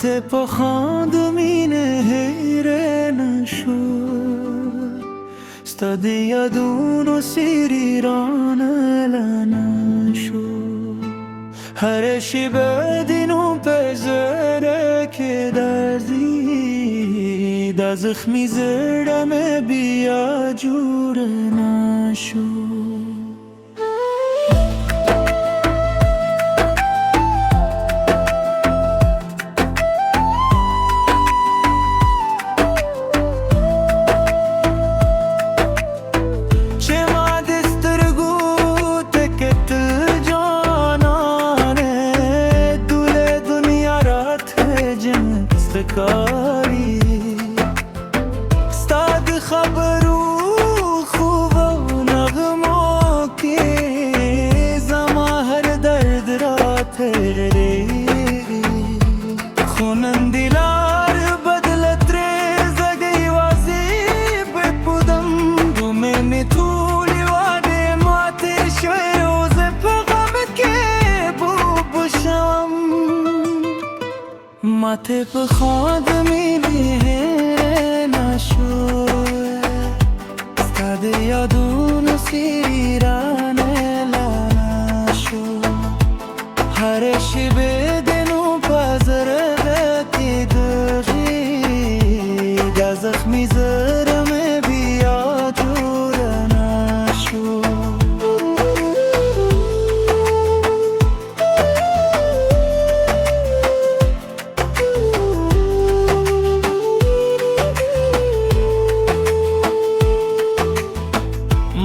مته پا خاندمینه هیره نشو ستادیا دونو سیریرانه لنشو هر شی بدینو پزره که دردی دا زخمی زرمه بیا جور نشو کاری ستاد خبرو خوب و نغمو که زما هر درد را تری خونن دیلار بدلت ریزگی وازی بپودم دومینی طولی واده ماتی شوی روز پیغامت که بو بشم مته په خاندمینه هیره نشو ستا د یادونو سیرانه لنشو هر شی بدینو په زړه کې دغې دا زخمي زړه مې بیا جوړ نشو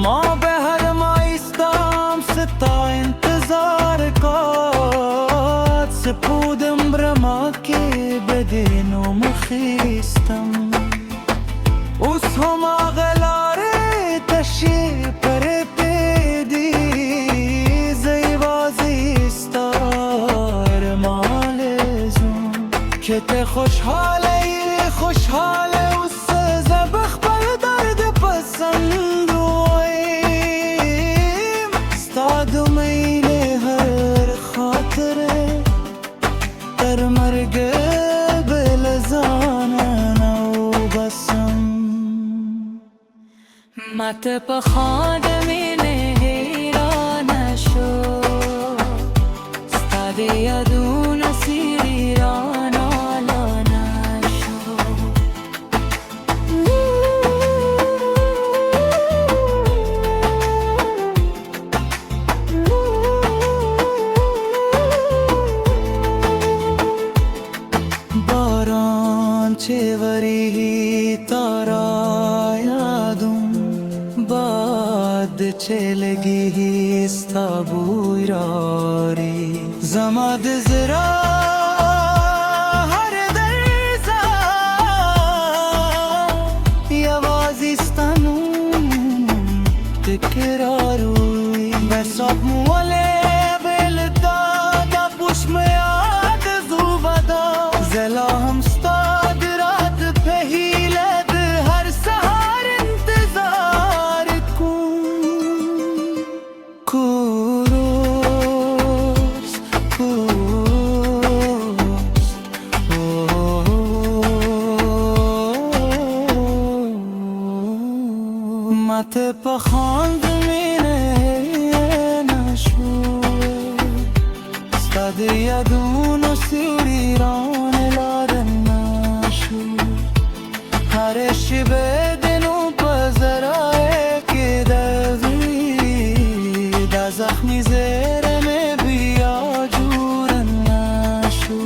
ما به هر مایستم ستا انتظار کات سپودم برما که بدینو مخیستم اوس هم آغلاره تشی پر پیدی زیوازی استار مالزم که ته خوشحاله اوس زبخ پر درد پسند در مرگ بلزانه و بسم مته په خاندمینه هیره نشو ستا د یادونو سیریرانه لنشو باران چه وری تارا یادم باد چه لگی ستا بوی راری زماد زرا هر درزا یوازیستانم تکراروی بساب موله بلدادا پوش میاد زوبادا زلا هم ستاد رات پهیلد هر سهار انتظار کن کوروس مته په خاندمینه نشو ستا د یادونو سیریرانه لادن نشو هر شی بدینو په زړه کې دردی دا زخمي زړه مې بیا جوړ نشو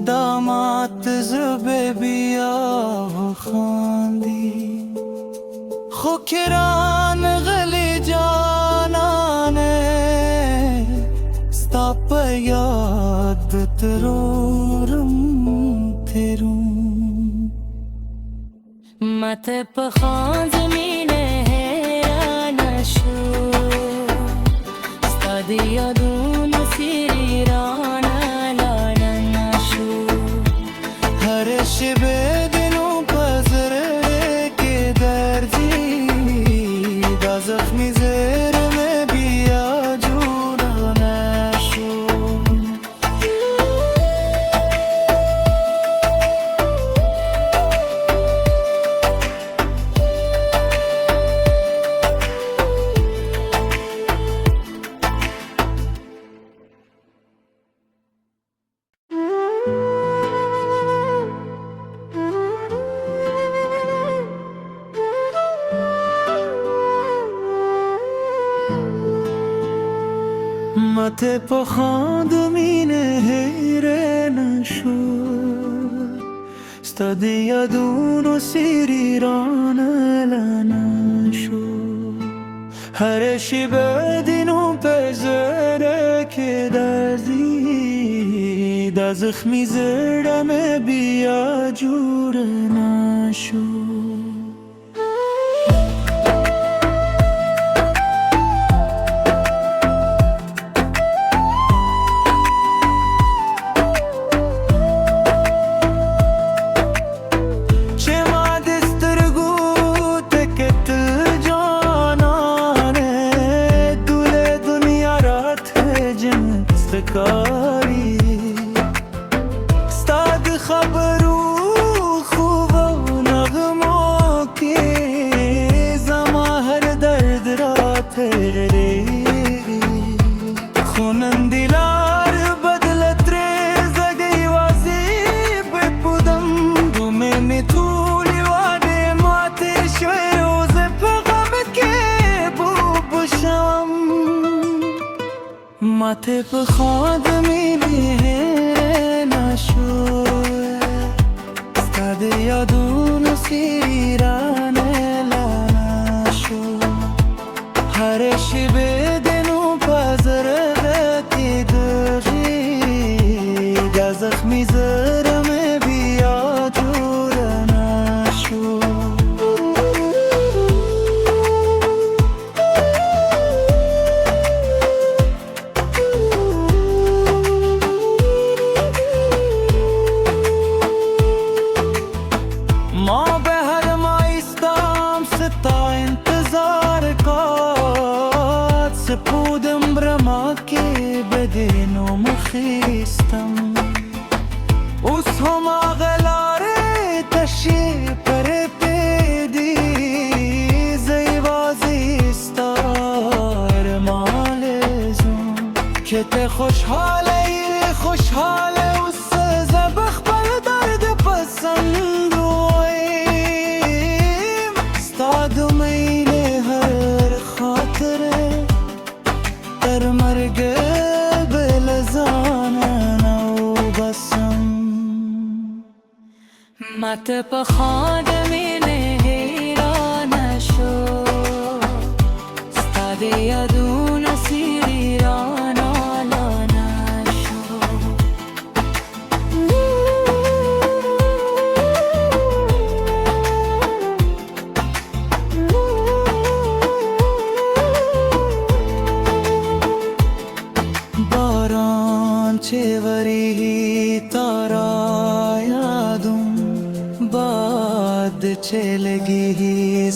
دامات زبه بیا خاندی خو کران غلی جانانه ستا په یاد ترورم تیروم مته په خاندمینه هیره نشو ستا د یادونو سیران لانشو هر شب دنو پزره که دردی دا زخمی زرم بیا جورانشو مته پخاند مینه هیره نشو ستاد یادونو سیریران لنشو هر شب دینو پزره که دردی دا زخمی زرم بیا جور نشو کاری ستاد خبرو خوب و نغمو که زما هر درد را تردی خونن دیلار بدلت رزگی وازی بپودم دومنی طولی واده ماتش و روز پغمت که بو بشم ماته بخواد میلیه نشو ستاد یادونو سیران لنشو هر شب دنو پزره که داری دا زخمی زرم بیا جور نشو ما به هر مایستم ستا انتظار کات سپودم برما که بدینو مخیستم اوس هم آغلاره تشی پر پیدی زیوازیستار مالزم که ته خوشحاله خوشحاله اوس زبخ بر درد پسند مرگ بلزانن و بسم مت پخاد مینه هیرانشو ستاد یادون سیریران لانشو چه وری تارا یادم باد چه لگی